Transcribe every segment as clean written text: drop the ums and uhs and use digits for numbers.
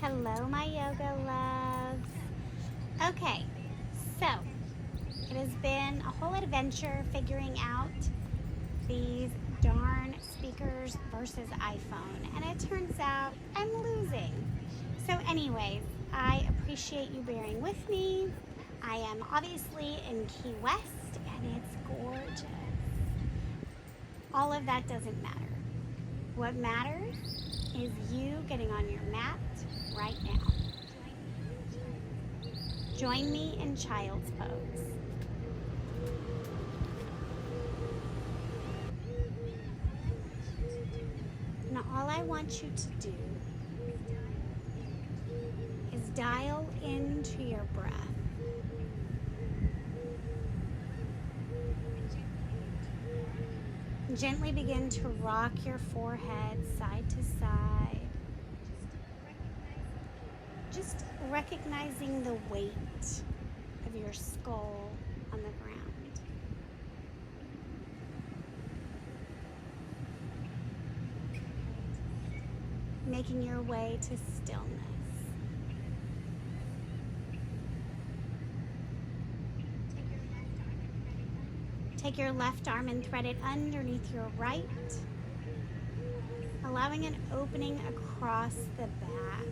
Hello, my yoga loves. Okay, so it has been a whole adventure figuring out these darn speakers versus iPhone, and it turns out I'm losing. So, anyways, I appreciate you bearing with me. I am obviously in Key West, and it's gorgeous. All of that doesn't matter. What matters is you getting on your mat right now. Join me in child's pose. Now all I want you to do is dial into your breath. Gently begin to rock your forehead side to side. Just recognizing the weight of your skull on the ground. Making your way to stillness. Take your left arm and thread it underneath your right, allowing an opening across the back.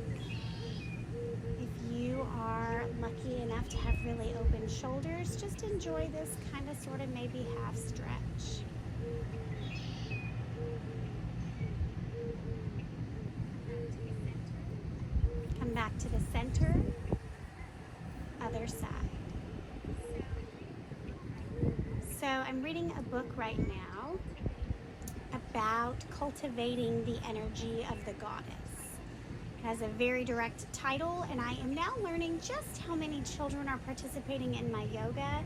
If you are lucky enough to have really open shoulders, just enjoy this kind of sort of maybe half stretch. Come back to the center, other side. So I'm reading a book right now about cultivating the energy of the goddess. It has a very direct title, and I am now learning just how many children are participating in my yoga.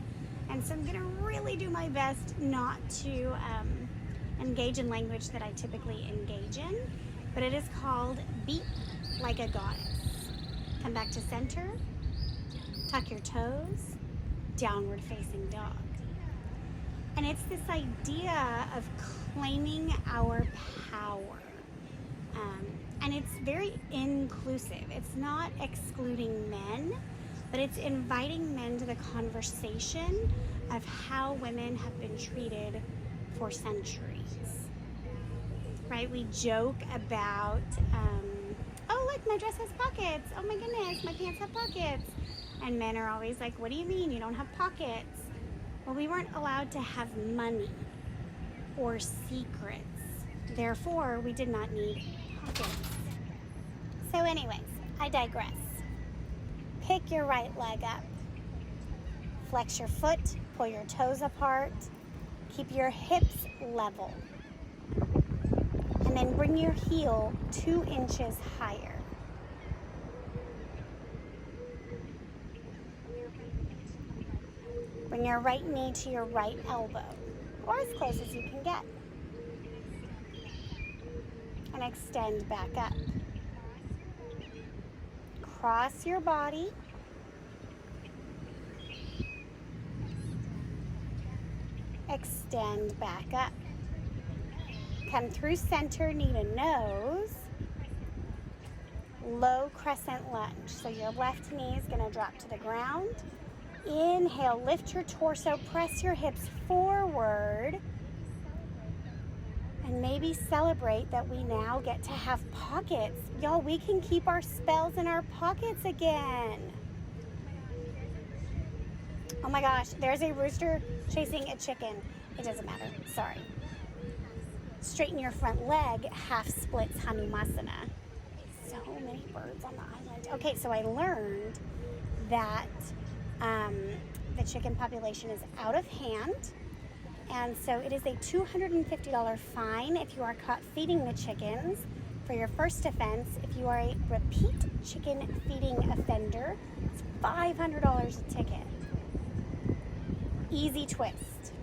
And so I'm going to really do my best not to engage in language that I typically engage in. But it is called Beat Like a Goddess. Come back to center, tuck your toes, downward facing dog. And it's this idea of claiming our power. And it's very inclusive. It's not excluding men, but it's inviting men to the conversation of how women have been treated for centuries. Right? We joke about, oh, look, my dress has pockets. Oh my goodness, my pants have pockets. And men are always like, what do you mean you don't have pockets? Well, we weren't allowed to have money or secrets. Therefore, we did not need pockets. So anyways, I digress. Pick your right leg up. Flex your foot, pull your toes apart. Keep your hips level. And then bring your heel 2 inches higher. Bring your right knee to your right elbow, or as close as you can get. And extend back up. Cross your body. Extend back up. Come through center, knee to nose. Low crescent lunge. So your left knee is going to drop to the ground. Inhale, lift your torso, press your hips forward, and maybe celebrate that we now get to have pockets. Y'all, we can keep our spells in our pockets again. Oh my gosh, there's a rooster chasing a chicken. It doesn't matter, sorry. Straighten your front leg, half splits Hanumasana. So many birds on the island. Okay, so I learned that the chicken population is out of hand, and so it is a $250 fine if you are caught feeding the chickens. For your first offense, if you are a repeat chicken feeding offender, it's $500 a ticket. Easy twist.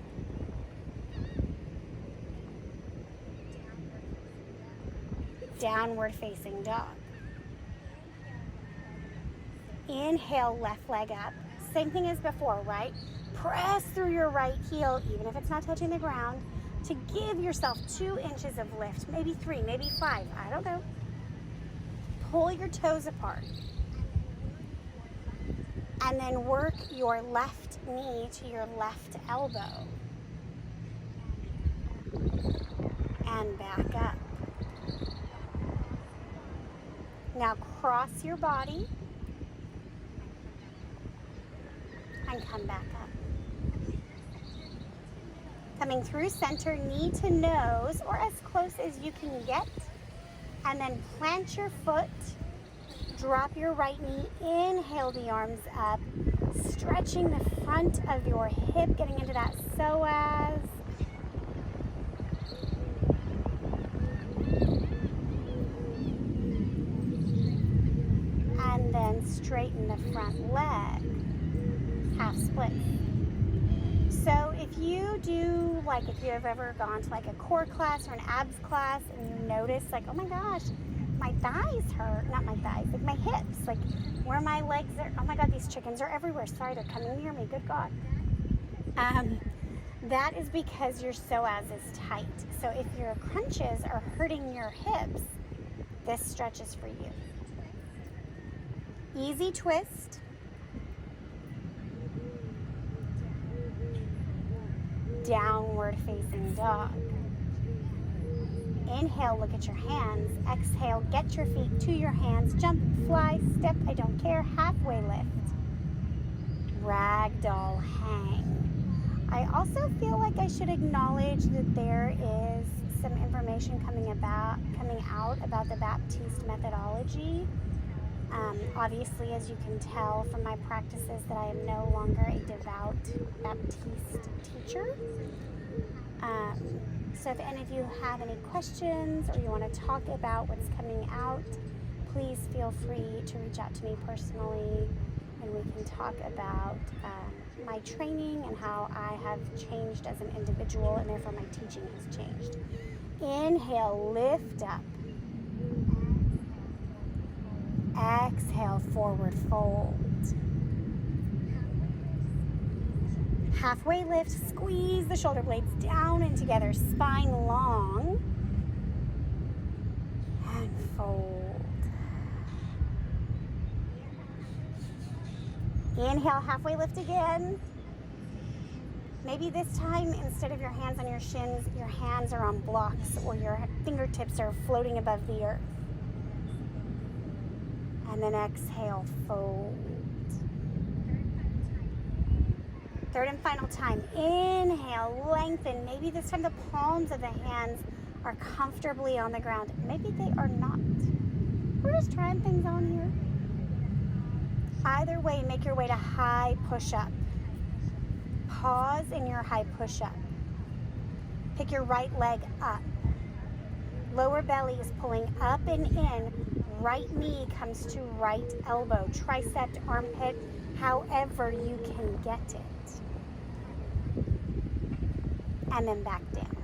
Downward facing dog. Inhale, left leg up. Same thing as before, right? Press through your right heel, even if it's not touching the ground, to give yourself 2 inches of lift, maybe 3, maybe 5, I don't know. pull your toes apart. And then work your left knee to your left elbow. And back up. Now cross your body and come back up. Coming through center, knee to nose, or as close as you can get. And then plant your foot, drop your right knee, inhale the arms up, stretching the front of your hip, getting into that psoas. And then straighten the front leg, half split. So if you do, like if you've ever gone to like a core class or an abs class and you notice like, oh my gosh, my thighs hurt, not my thighs, like my hips, like where my legs are, oh my God, these chickens are everywhere. Sorry, they're coming near me, good God. That is because your psoas is tight. So if your crunches are hurting your hips, this stretch is for you. Easy twist. Downward facing dog. Inhale, look at your hands. Exhale, get your feet to your hands. Jump, fly, step, I don't care. Halfway lift. Ragdoll hang. I also feel like I should acknowledge that there is some information coming out about the Baptiste methodology. Obviously, as you can tell from my practices, that I am no longer a devout Baptiste teacher. So if any of you have any questions or you want to talk about what's coming out, please feel free to reach out to me personally, and we can talk about my training and how I have changed as an individual, and therefore my teaching has changed. Inhale, lift up. Exhale, forward fold. Halfway lift, squeeze the shoulder blades down and together, spine long. And fold. Inhale, halfway lift again. Maybe this time, instead of your hands on your shins, your hands are on blocks or your fingertips are floating above the earth. And then exhale, fold. Third and final time. Inhale, lengthen. Maybe this time the palms of the hands are comfortably on the ground. Maybe they are not. We're just trying things on here. Either way, make your way to high push-up. Pause in your high push-up. Pick your right leg up. Lower belly is pulling up and in. Right knee comes to right elbow, tricep, armpit, however you can get it. And then back down.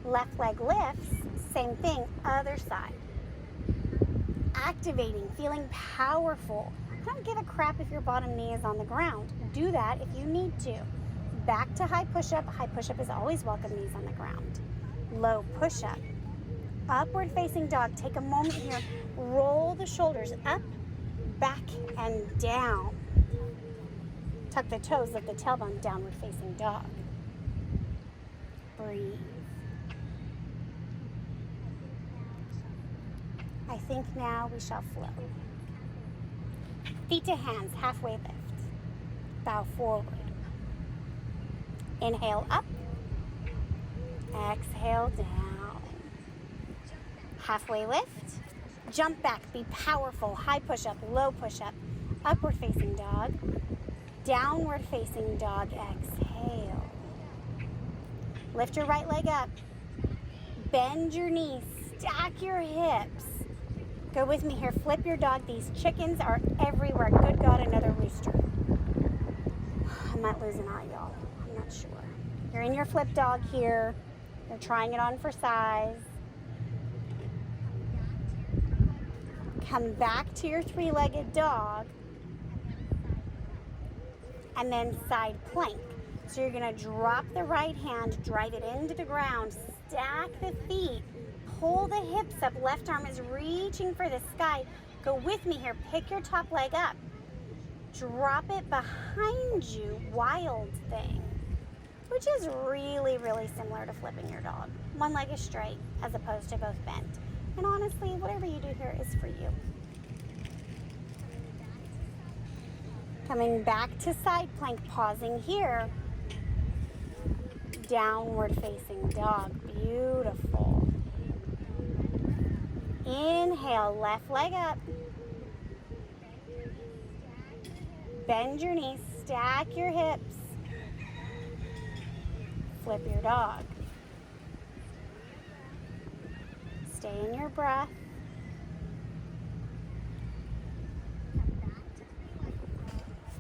Left leg lifts, same thing, other side. Activating, feeling powerful. I don't give a crap if your bottom knee is on the ground. Do that if you need to. Back to high push-up. High push-up is always welcome, knees on the ground. Low push-up. Upward facing dog. Take a moment here. Roll the shoulders up, back, and down. Tuck the toes, lift the tailbone, downward facing dog. Breathe. I think now we shall flow. Feet to hands, halfway lift. Bow forward. Inhale up. Exhale down. Halfway lift, jump back, be powerful, high push-up, low push-up, upward facing dog, downward facing dog, exhale. Lift your right leg up, bend your knees, stack your hips. Go with me here, flip your dog. These chickens are everywhere. Good God, another rooster. I might lose an eye, y'all. I'm not sure. You're in your flip dog here. You're trying it on for size. Come back to your three-legged dog, and then side plank. So you're gonna drop the right hand, drive it into the ground, stack the feet, pull the hips up. Left arm is reaching for the sky. Go with me here. Pick your top leg up. Drop it behind you. Wild thing. Which is really, really similar to flipping your dog. One leg is straight as opposed to both bent. And honestly, whatever you do here is for you. Coming back to side plank, pausing here. Downward facing dog. Beautiful. Inhale, left leg up. Bend your knees, stack your hips. Flip your dog. Stay in your breath.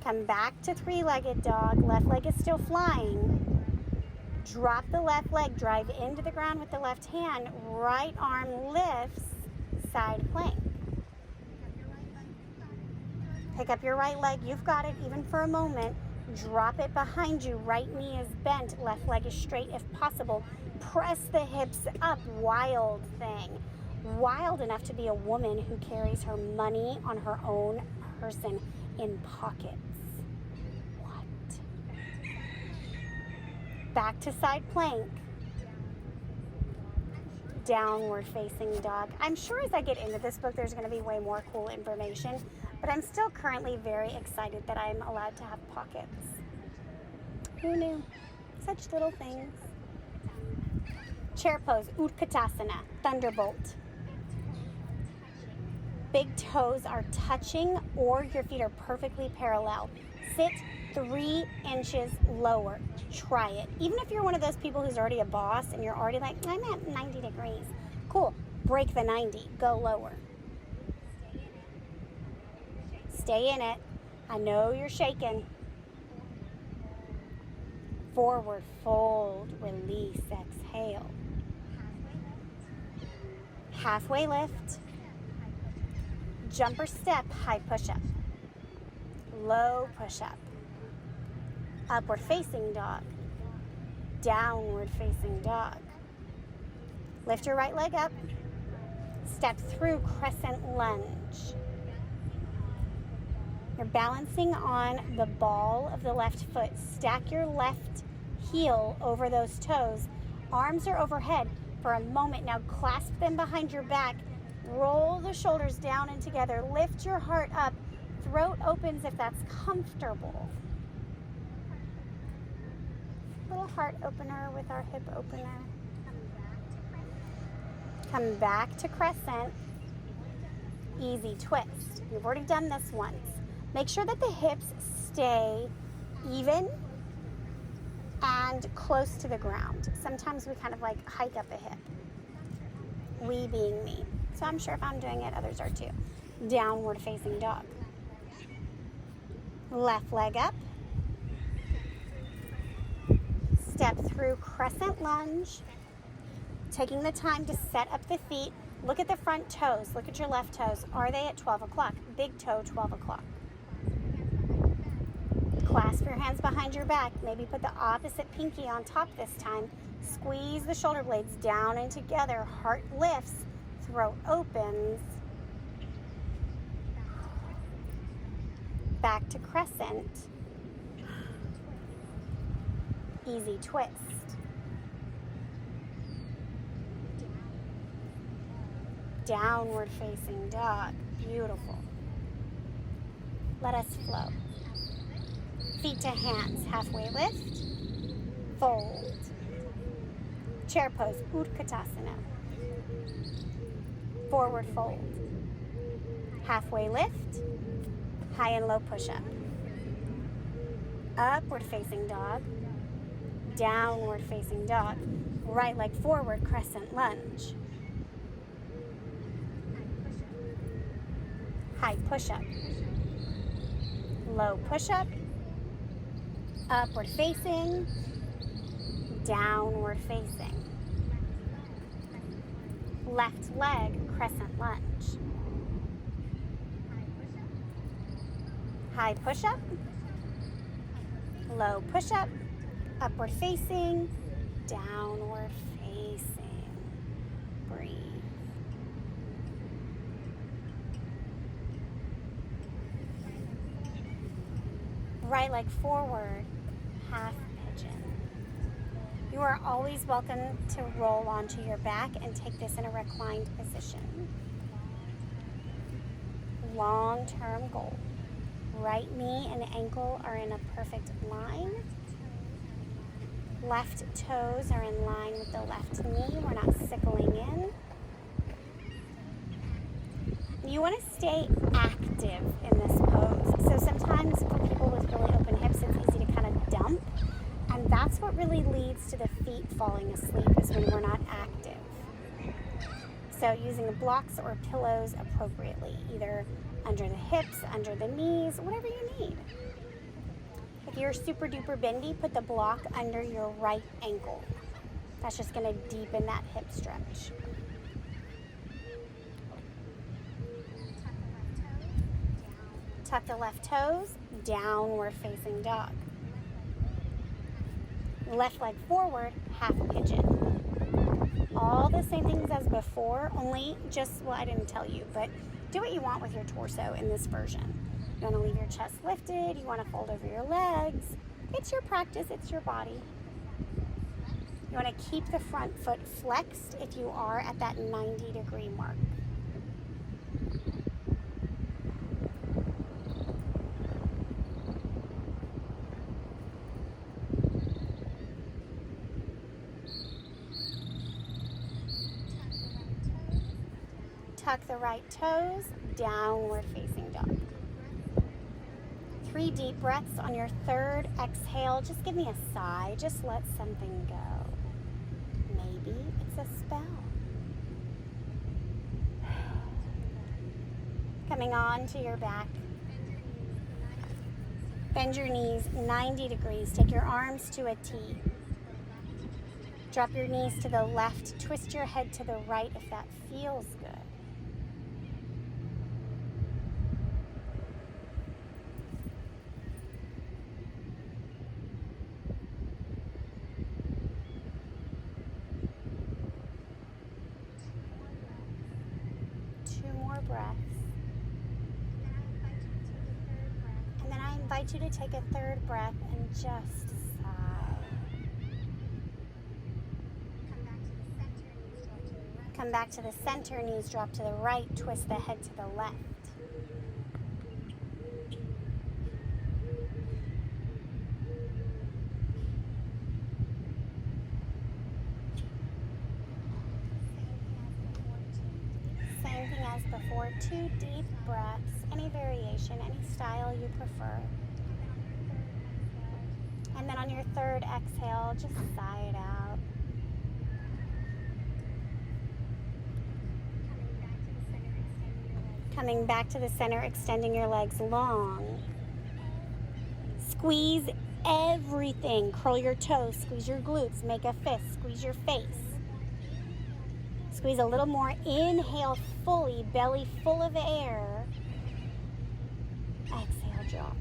Come back to three-legged dog. Left leg is still flying. Drop the left leg, drive into the ground with the left hand. Right arm lifts, side plank. Pick up your right leg. You've got it even for a moment. Drop it behind you. Right knee is bent. Left leg is straight if possible. Press the hips up. Wild thing. Wild enough to be a woman who carries her money on her own person in pockets. What? Back to side plank. Downward facing dog. I'm sure as I get into this book, there's going to be way more cool information, but I'm still currently very excited that I'm allowed to have pockets. Who knew? Such little things. Chair pose, Utkatasana, thunderbolt. Big toes are touching or your feet are perfectly parallel. Sit 3 inches lower. Try it. Even if you're one of those people who's already a boss and you're already like, I'm at 90 degrees. Cool. Break the 90. Go lower. Stay in it. I know you're shaking. Forward fold. Release. Exhale. Halfway lift. Jumper step. High push-up. Low push-up. Upward facing dog. Downward facing dog. Lift your right leg up. Step through crescent lunge. You're balancing on the ball of the left foot. Stack your left heel over those toes. Arms are overhead for a moment. Now clasp them behind your back. Roll the shoulders down and together. Lift your heart up. Throat opens if that's comfortable. Little heart opener with our hip opener. Come back to crescent. Easy twist. You've already done this once. Make sure that the hips stay even and close to the ground. Sometimes we kind of like hike up a hip. We being me. So I'm sure if I'm doing it, others are too. Downward facing dog. Left leg up. Step through crescent lunge. Taking the time to set up the feet. Look at the front toes. Look at your left toes. Are they at 12 o'clock? Big toe, 12 o'clock. Clasp your hands behind your back. Maybe put the opposite pinky on top this time. Squeeze the shoulder blades down and together. Heart lifts. Throat opens. Back to crescent. Easy twist. Downward facing dog. Beautiful. Let us flow. Feet to hands. Halfway lift. Fold. Chair pose. Utkatasana. Forward fold. Halfway lift. High and low push-up. Upward facing dog. Downward facing dog. Right leg forward, crescent lunge. High push-up. Low push-up. Upward facing. Downward facing. Left leg, crescent lunge. High push-up. Low push-up. Upward facing. Downward facing. Breathe. right leg forward, half pigeon. You are always welcome to roll onto your back and take this in a reclined position. Long-term goal. Right knee and ankle are in a perfect line. Left toes are in line with the left knee. We're not sickling in. You want to stay active in this pose. So sometimes for people with really open hips, it's easy to kind of dump. And that's what really leads to the feet falling asleep, is when we're not active. So using blocks or pillows appropriately, either under the hips, under the knees, whatever you need. If you're super duper bendy, put the block under your right ankle. That's just going to deepen that hip stretch. Tuck the left toes, downward facing dog. Left leg forward, half pigeon. All the same things as before, only well, I didn't tell you, but do what you want with your torso in this version. You want to leave your chest lifted, you want to fold over your legs. It's your practice, it's your body. You want to keep the front foot flexed if you are at that 90-degree mark. Tuck the right toes, downward facing dog. 3 deep breaths. On your third exhale, just give me a sigh. Just let something go. Maybe it's a spell. Coming on to your back. Bend your knees 90 degrees. Take your arms to a T. Drop your knees to the left. Twist your head to the right if that feels good. Breaths. And then I invite you to take a third breath and just sigh. Come back to the center, knees drop to the right, twist the head to the left. Same thing as before, 2 deep breaths, any variation, any style you prefer. And then on your third exhale, just sigh it out. Coming back to the center, extending your legs long. Squeeze everything. Curl your toes, squeeze your glutes, make a fist, squeeze your face. Squeeze a little more. Inhale fully, belly full of air. Exhale, drop.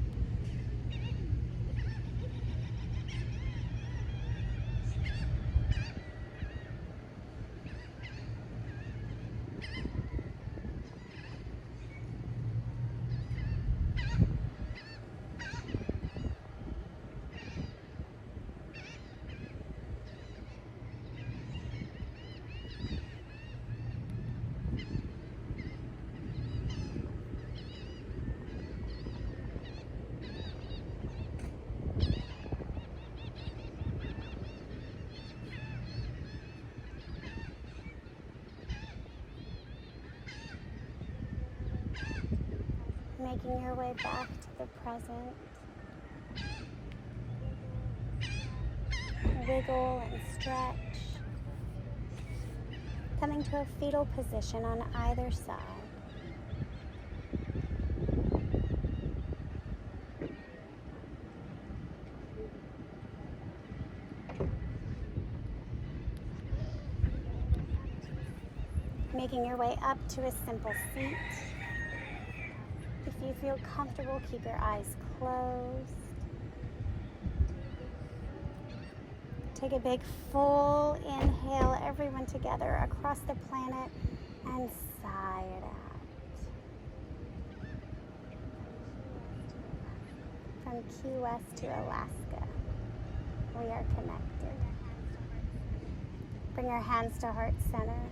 Making your way back to the present. Wiggle and stretch. Coming to a fetal position on either side. Making your way up to a simple seat. If you feel comfortable, keep your eyes closed. Take a big full inhale, everyone together across the planet, and sigh it out. From from Key West to Alaska. We are connected. Bring our hands to heart center.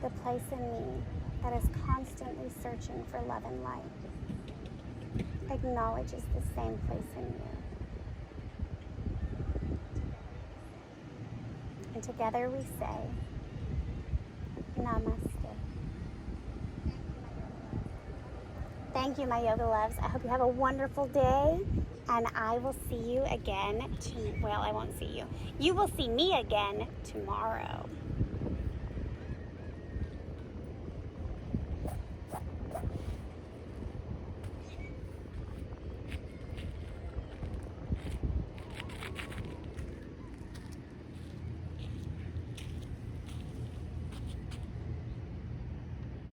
The place in me that is constantly searching for love and light acknowledges the same place in you. And together we say, Namaste. Thank you, my yoga loves. I hope you have a wonderful day, and I will see you again. Well, I won't see you. You will see me again tomorrow.